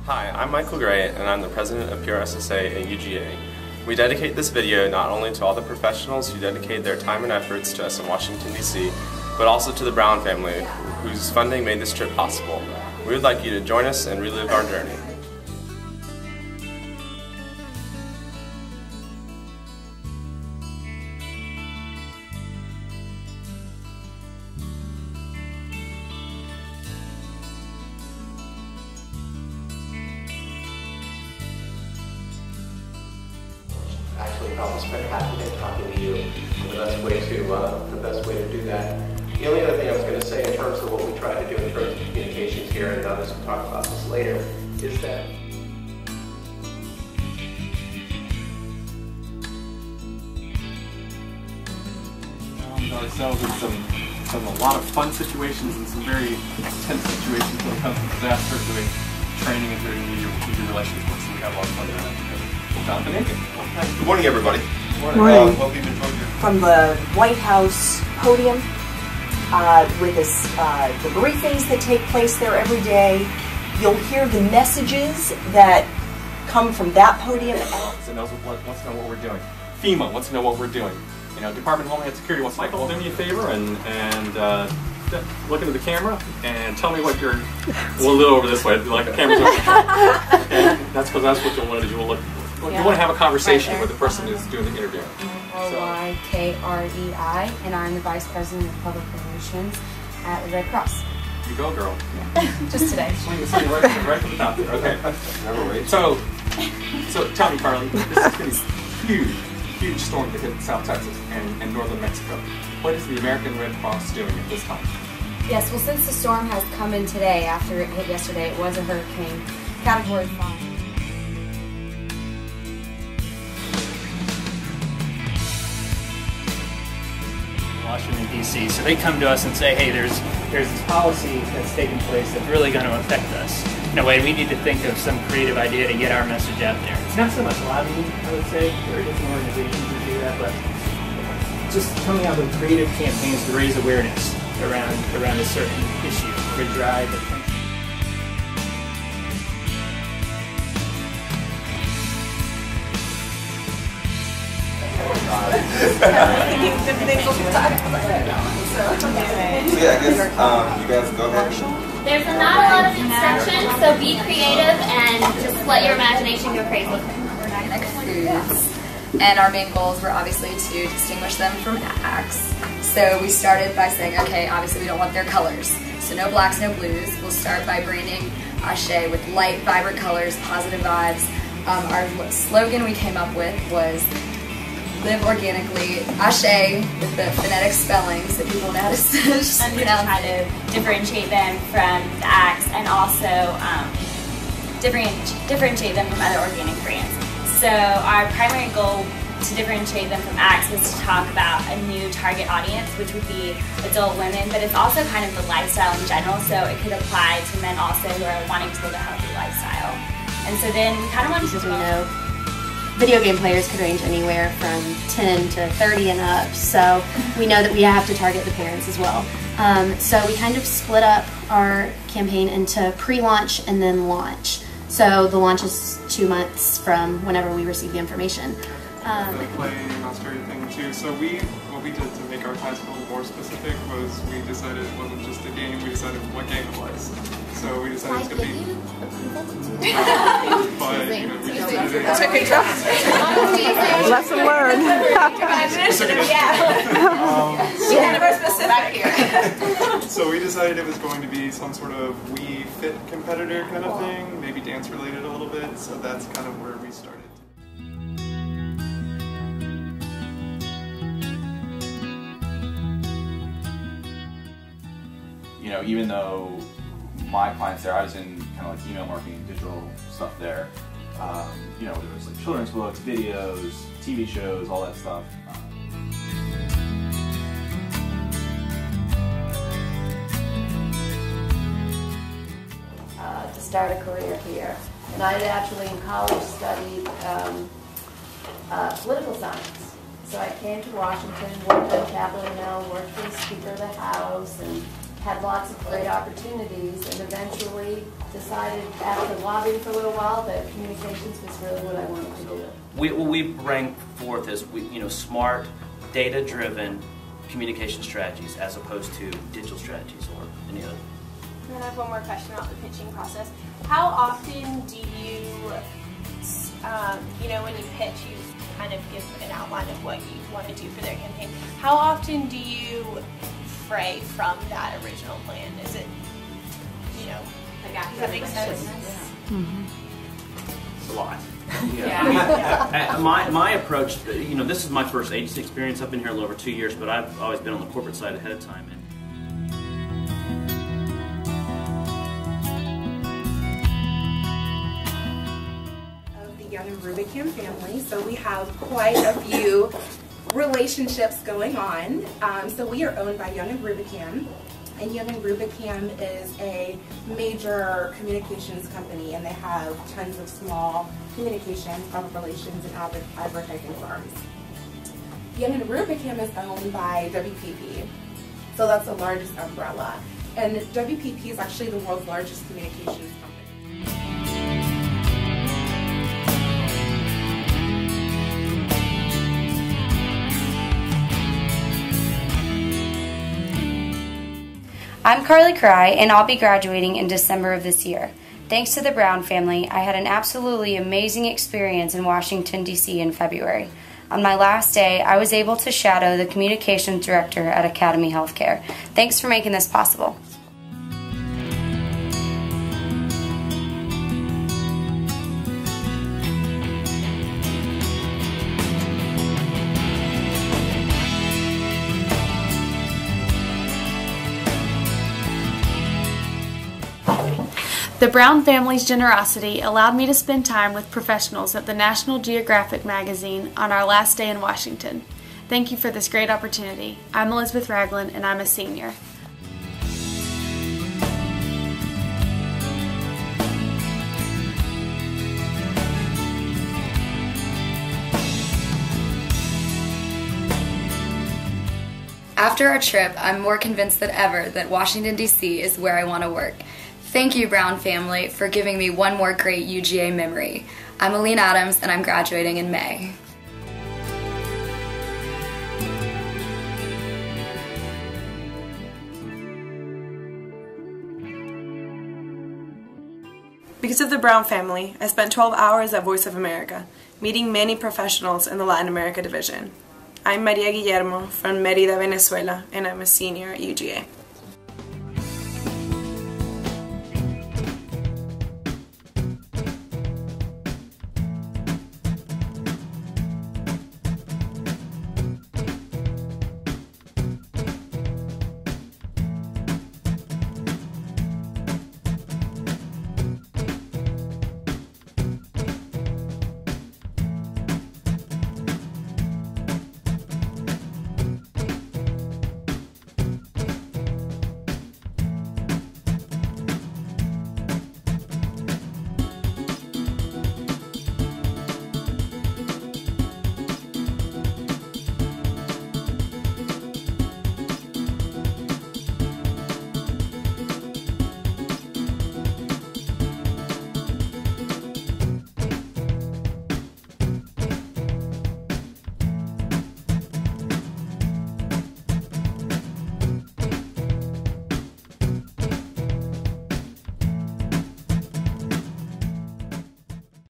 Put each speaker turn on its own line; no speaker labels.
Hi, I'm Michael Gray, and I'm the president of PRSSA at UGA. We dedicate this video not only to all the professionals who dedicate their time and efforts to us in Washington, D.C., but also to the Brown family, whose funding made this trip possible. We would like you to join us and relive our journey.
Actually probably spend half the day talking to you. The best way to do that. The only other thing I was going to say in terms of what we try to do in terms of communications here, and others will talk about this later, is that
ourselves in a lot of fun situations and some very tense situations when it comes to disaster, doing training and doing media relations work, so we have a lot of fun doing that together. Jonathan Aiken.
Good morning, everybody.
Good morning.
What we've been told here.
From the White House podium, with the briefings that take place there every day, you'll hear the messages that come from that podium.
So knows wants to know what we're doing. FEMA wants to know what we're doing. You know, Department of Homeland Security wants to Michael, do me a favor and look into the camera and tell me what you're. We'll do it over this way, like the camera's over. Okay? That's because that's what you'll want to do. You want to have a conversation with the person who's doing the interview.
Rykrei, and I'm the Vice President of Public Relations at the Red Cross.
You go, girl.
Yeah. Just today.
right from the top there. Okay. So tell me, Carly, this has been huge storm that hit South Texas and northern Mexico. What is the American Red Cross doing at this time?
Yes, well, since the storm has come in today, after it hit yesterday, it was a hurricane category 5.
Washington, D.C. So they come to us and say, hey, there's this policy that's taking place that's really going to affect us. In a way, we need to think of some creative idea to get our message out there. It's not so much lobbying, I would say. There are different organizations that do that, but just coming out with creative campaigns to raise awareness around a certain issue or drive attention.
So yeah, I guess you guys go ahead.
There's not a lot of instructions, so be creative and just let your imagination go crazy.
And our main goals were obviously to distinguish them from acts. So we started by saying, okay, obviously we don't want their colors. So no blacks, no blues. We'll start by branding Ashe with light, vibrant colors, positive vibes. Our slogan we came up with was live organically, Ashe, with the phonetic spelling so people know how to pronounce
and to try to differentiate them from the acts and also differentiate them from other organic brands. So our primary goal to differentiate them from acts was to talk about a new target audience, which would be adult women, but it's also kind of the lifestyle in general, so it could apply to men also who are wanting to live a healthy lifestyle. And so then we kind of wanted to
know video game players could range anywhere from 10 to 30 and up, so we know that we have to target the parents as well. So we kind of split up our campaign into pre-launch and then launch. So the launch is 2 months from whenever we receive the information.
The play in Australia thing too. So what we did to make our title more specific was we decided it wasn't just a game, we decided what game it was. So we decided it's going to be... but, you know, we decided it...
Lesson learned.
So we decided it was going to be some sort of Wii Fit competitor kind of thing, maybe dance related a little bit, so that's kind of where we started.
You know, even though my clients there, I was in kind of like email marketing, digital stuff there. You know, there was like children's books, videos, TV shows, all that stuff.
To start a career here. And I actually in college studied political science. So I came to Washington, worked on Capitol Hill, worked for the Speaker of the House, and had lots of great opportunities, and eventually decided after lobbying for a little while that communications was really what I wanted to do.
What we bring forth is smart, data-driven communication strategies as opposed to digital strategies or any other.
And I have one more question about the pitching process. How often do you, when you pitch, you kind of give an outline of what you want to do for their campaign. How often do you fray from that original plan? Is it, does that make sense?
It's a lot. Yeah. My approach, this is my first agency experience. I've been here a little over 2 years, but I've always been on the corporate side ahead of time.
Young and Rubicam family, so we have quite a few relationships going on. So we are owned by Young and Rubicam, and Young and Rubicam is a major communications company, and they have tons of small communications, public relations, and advertising firms. Young and Rubicam is owned by WPP, so that's the largest umbrella, and WPP is actually the world's largest communications company.
I'm Carly Cry, and I'll be graduating in December of this year. Thanks to the Brown family, I had an absolutely amazing experience in Washington, D.C. in February. On my last day, I was able to shadow the communications director at Academy Healthcare. Thanks for making this possible.
The Brown family's generosity allowed me to spend time with professionals at the National Geographic magazine on our last day in Washington. Thank you for this great opportunity. I'm Elizabeth Ragland, and I'm a senior.
After our trip, I'm more convinced than ever that Washington, D.C. is where I want to work. Thank you, Brown family, for giving me one more great UGA memory. I'm Aline Adams, and I'm graduating in May.
Because of the Brown family, I spent 12 hours at Voice of America, meeting many professionals in the Latin America division. I'm Maria Guillermo from Mérida, Venezuela, and I'm a senior at UGA.